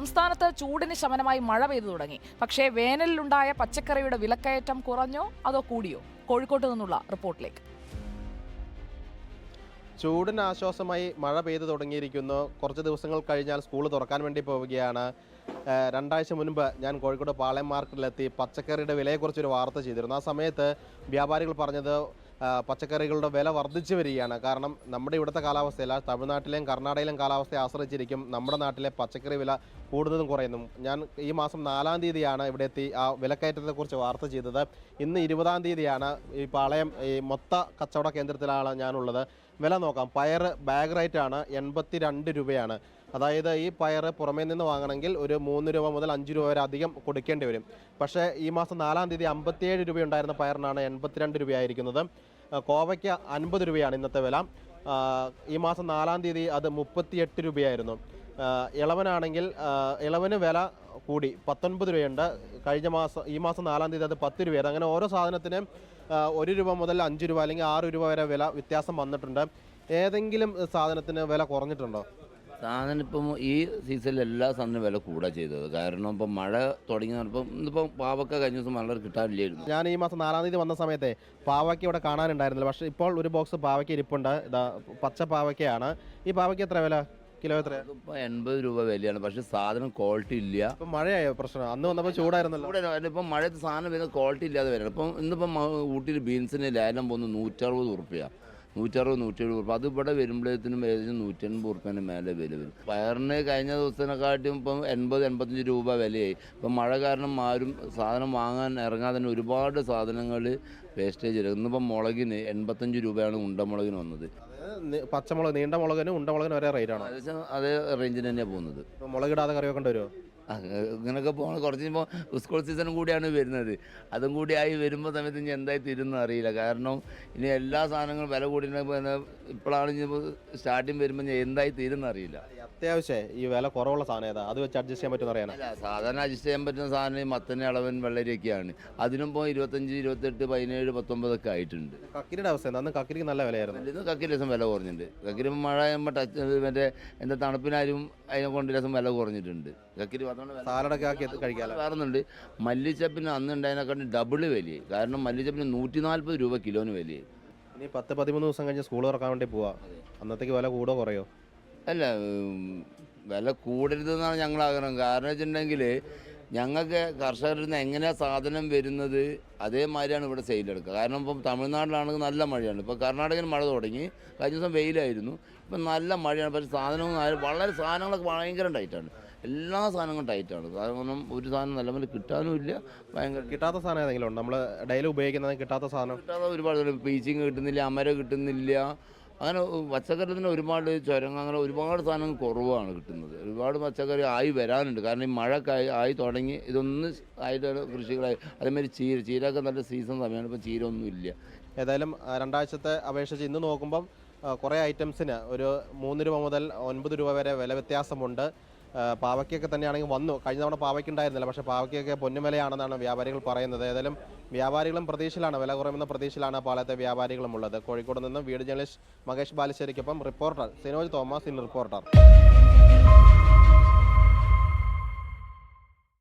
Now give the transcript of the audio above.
സംസ്ഥാനത്ത് ചൂടിന് ശമനമായി മഴ പെയ്തു തുടങ്ങി. പക്ഷേ വേനലിലുണ്ടായ പച്ചക്കറിയുടെ വിലക്കയറ്റം കുറഞ്ഞോ അതോ കൂടിയോ? കോഴിക്കോട്ട് നിന്നുള്ള റിപ്പോർട്ടിലേക്ക്. ചൂടിന് ആശ്വാസമായി മഴ പെയ്തു തുടങ്ങിയിരിക്കുന്നു. കുറച്ച് ദിവസങ്ങൾ കഴിഞ്ഞാൽ സ്കൂൾ തുറക്കാൻ വേണ്ടി പോവുകയാണ്. രണ്ടാഴ്ച മുൻപ് ഞാൻ കോഴിക്കോട് പാളയം മാർക്കറ്റിലെത്തി പച്ചക്കറിയുടെ വിലയെക്കുറിച്ചൊരു വാർത്ത ചെയ്തിരുന്നു. ആ സമയത്ത് വ്യാപാരികൾ പറഞ്ഞത് പച്ചക്കറികളുടെ വില വർദ്ധിച്ചു വരികയാണ്. കാരണം നമ്മുടെ ഇവിടുത്തെ കാലാവസ്ഥയല്ല, തമിഴ്നാട്ടിലെയും കർണാടകയിലെയും കാലാവസ്ഥയെ ആശ്രയിച്ചിരിക്കും നമ്മുടെ നാട്ടിലെ പച്ചക്കറി വില കൂടുന്നതും കുറയുന്നതും. ഞാൻ ഈ മാസം 4-ാം തീയതിയാണ് ഇവിടെ എത്തി ആ വിലക്കയറ്റത്തെക്കുറിച്ച് വാർത്ത ചെയ്തത്. ഇന്ന് 20-ാം തീയതിയാണ്. ഈ പാളയം ഈ മൊത്ത കച്ചവട കേന്ദ്രത്തിലാണ് ഞാനുള്ളത്. വില നോക്കാം. പയർ ബാഗ് റേറ്റാണ് 82 രൂപയാണ്. അതായത് ഈ പയർ പുറമേ നിന്ന് വാങ്ങണമെങ്കിൽ ഒരു 3 രൂപ മുതൽ 5 രൂപ വരെ അധികം കൊടുക്കേണ്ടി വരും. പക്ഷേ ഈ മാസം 4-ാം തീയതി 57 രൂപയുണ്ടായിരുന്ന പയറിനാണ് 82 രൂപയായിരിക്കുന്നത്. കോവയ്ക്ക് 50 രൂപയാണ് ഇന്നത്തെ വില. ഈ മാസം 4-ാം തീയതി അത് 38 രൂപയായിരുന്നു. ഇളവനാണെങ്കിൽ ഇളവന് വില കൂടി 19 രൂപയുണ്ട്. ഈ മാസം 4-ാം തീയതി അത് 10 രൂപയായിരുന്നു. അങ്ങനെ ഓരോ സാധനത്തിനും 1 രൂപ മുതൽ 5 രൂപ അല്ലെങ്കിൽ 6 രൂപ വരെ വില വ്യത്യാസം വന്നിട്ടുണ്ട്. ഏതെങ്കിലും സാധനത്തിന് വില കുറഞ്ഞിട്ടുണ്ടോ? സാധനം ഇപ്പം ഈ സീസണിൽ എല്ലാ സാധനവും വില കൂടാ ചെയ്തത്. കാരണം ഇപ്പം മഴ തുടങ്ങിയപ്പം ഇന്നിപ്പം പാവക്ക കഴിഞ്ഞ ദിവസം വളരെ കിട്ടാനില്ലായിരുന്നു. ഞാൻ ഈ മാസം 4-ാം തീയതി വന്ന സമയത്തെ പാവയ്ക്ക ഇവിടെ കാണാനുണ്ടായിരുന്നില്ല. പക്ഷേ ഇപ്പോൾ ഒരു ബോക്സ് പാവയ്ക്ക ഇരിപ്പുണ്ട്. ഇതാ പച്ച പാവയ്ക്കയാണ്. ഈ പാവയ്ക്ക എത്ര വില? കിലോ എത്ര? ഇപ്പം 80 രൂപ വിലയാണ്. പക്ഷേ സാധനം ക്വാളിറ്റി ഇല്ല. ഇപ്പം മഴയായോ പ്രശ്നം? അന്ന് വന്നപ്പോൾ ചൂടായിരുന്നല്ലോ. ഇപ്പം മഴയത്ത് സാധനം വരുന്ന ക്വാളിറ്റി ഇല്ലാതെ വരണം. ഇപ്പം ഇന്നിപ്പം ഊട്ടിയിൽ ബീൻസിന് ലേലം പോകുന്നത് 160 ഉറുപ്പ്യാണ്. 160-170 രൂപ. അത് ഇവിടെ വരുമ്പോഴത്തേനും ഏകദേശം 180 ഉറുപ്പ്യൻ്റെ മേലെ വില വരും. പയറിന് കഴിഞ്ഞ ദിവസത്തിനെക്കാട്ടും ഇപ്പം 80-85 രൂപ വിലയായി. ഇപ്പം മഴ കാരണം ആരും സാധനം വാങ്ങാൻ ഇറങ്ങാതെ തന്നെ ഒരുപാട് സാധനങ്ങൾ വേസ്റ്റേജ് വരും. ഇന്നിപ്പം മുളകിന് 85 രൂപയാണ് ഉണ്ടമുളകിന് വന്നത്. പച്ചമുളക്, നീണ്ട മുളകിനും ഉണ്ടമുളകിനും ഒരേ റേറ്റാണ്. ഏകദേശം അതേ റേഞ്ചിന് തന്നെയാണ് പോകുന്നത്. മുളകിടാതെ കറി വെക്കേണ്ടി വരുമോ? ഇങ്ങനെയൊക്കെ പോകണം. കുറച്ച് ഇപ്പോൾ സ്കൂൾ സീസണും കൂടിയാണ് വരുന്നത്. അതും കൂടി ആയി വരുമ്പോൾ സമയത്ത് ഇനി എന്തായി തീരുമെന്ന് അറിയില്ല. കാരണം ഇനി എല്ലാ സാധനങ്ങളും വില കൂടി ഇപ്പോഴാണ് ഇനി സ്റ്റാർട്ടിങ് വരുമ്പോൾ എന്തായി തീരുമെന്ന് അറിയില്ല. അത്യാവശ്യം ഈ വില കുറവുള്ള സാധനം ഏതാ? അത് വെച്ച് അഡ്ജസ്റ്റ് ചെയ്യാൻ പറ്റുമെന്ന് അറിയാനാ? അല്ല, സാധാരണ അഡ്ജസ്റ്റ് ചെയ്യാൻ പറ്റുന്ന സാധനം മത്തന്, ഇളവൻ, വെള്ളരിയൊക്കെയാണ്. അതിനും ഇപ്പോൾ 25, 28, 17, 19 ഒക്കെ ആയിട്ടുണ്ട്. കക്കിരിയുടെ അവസ്ഥ എന്താ? കക്കിരിക്ക് നല്ല വിലയായിരുന്നു. ഇത് കക്കിരി രസം വില കുറഞ്ഞിട്ടുണ്ട്. കക്കിരി മഴ മറ്റേ എന്താ തണുപ്പിനാരും അതിനെ കൊണ്ട് രസം വില കുറഞ്ഞിട്ടുണ്ട്. കക്കിരി സാലഡൊക്കെ ആക്കി കഴിക്കാമല്ലോ. വേറുന്നുണ്ട്. മല്ലിച്ചപ്പിന് അന്ന് ഉണ്ടായതിനെക്കാട്ടും ഡബിള് വിലയായി. കാരണം മല്ലിച്ചപ്പിന് 140 രൂപ കിലോന് വിലയായി. ഇനി 10-13 ദിവസം കഴിഞ്ഞ് സ്കൂൾ തുറക്കാൻ വേണ്ടി പോവാ. അന്നത്തേക്ക് വില കൂടോ കുറയോ? അല്ല, വില കൂടരുതെന്നാണ് ഞങ്ങൾ ആഗ്രഹം. കാരണം വെച്ചിട്ടുണ്ടെങ്കിൽ ഞങ്ങൾക്ക് കർഷകരിൽ നിന്ന് എങ്ങനെയാണ് സാധനം വരുന്നത് അതേമാതിരിയാണ് ഇവിടെ സെയിലെടുക്കുക. കാരണം ഇപ്പം തമിഴ്നാട്ടിലാണെങ്കിൽ നല്ല മഴയാണ്. ഇപ്പോൾ കർണാടകയിൽ മഴ തുടങ്ങി. കഴിഞ്ഞ ദിവസം വെയിലായിരുന്നു. ഇപ്പം നല്ല മഴയാണ്. പക്ഷേ സാധനങ്ങളൊക്കെ ഭയങ്കര ടൈറ്റാണ്. എല്ലാ സാധനങ്ങളും ടൈറ്റാണ്. കാരണം ഒരു സാധനം നല്ലപോലെ കിട്ടാനും ഇല്ല. ഭയങ്കര കിട്ടാത്ത സാധനം ഏതെങ്കിലും ഉണ്ട്? നമ്മൾ ഡെയിലി ഉപയോഗിക്കുന്നത് കിട്ടാത്ത സാധനം ഒരുപാട് പീച്ചിങ് കിട്ടുന്നില്ല, അമര കിട്ടുന്നില്ല. അങ്ങനെ പച്ചക്കറിന് ഒരുപാട് ചുരങ്ങ, അങ്ങനെ ഒരുപാട് സാധനങ്ങൾ കുറവാണ് കിട്ടുന്നത്. ഒരുപാട് പച്ചക്കറി ആയി വരാനുണ്ട്. കാരണം ഈ മഴ ആയി തുടങ്ങി ഇതൊന്ന് ആയിട്ട് കൃഷികളായി. അതേമാതിരി ചീരയൊക്കെ നല്ല സീസൺ സമയമാണ്. ഇപ്പോൾ ചീര ഒന്നും ഇല്ല. ഏതായാലും രണ്ടാഴ്ചത്തെ അപേക്ഷിച്ച് ഇന്ന് നോക്കുമ്പം കുറേ ഐറ്റംസിന് ഒരു 3 രൂപ മുതൽ 9 രൂപ വരെ വില വ്യത്യാസമുണ്ട്. പാവയ്ക്കൊക്കെ തന്നെയാണെങ്കിൽ വന്നു. കഴിഞ്ഞ തവണ പാവയ്ക്ക് ഉണ്ടായിരുന്നില്ല. പക്ഷേ പാവയ്ക്കൊക്കെ പൊന്നുവിലയാണെന്നാണ് വ്യാപാരികൾ പറയുന്നത്. ഏതായാലും വ്യാപാരികളും പ്രതീക്ഷയിലാണ്, വില കുറയുമെന്ന പ്രതീക്ഷയിലാണ് പാളയത്തെ വ്യാപാരികളും ഉള്ളത്. കോഴിക്കോട് നിന്ന് വീഡിയോ ജേർണലിസ്റ്റ് മഹേഷ് ബാലുശ്ശേരിക്കൊപ്പം reporter Sinoj Thomas, in reporter.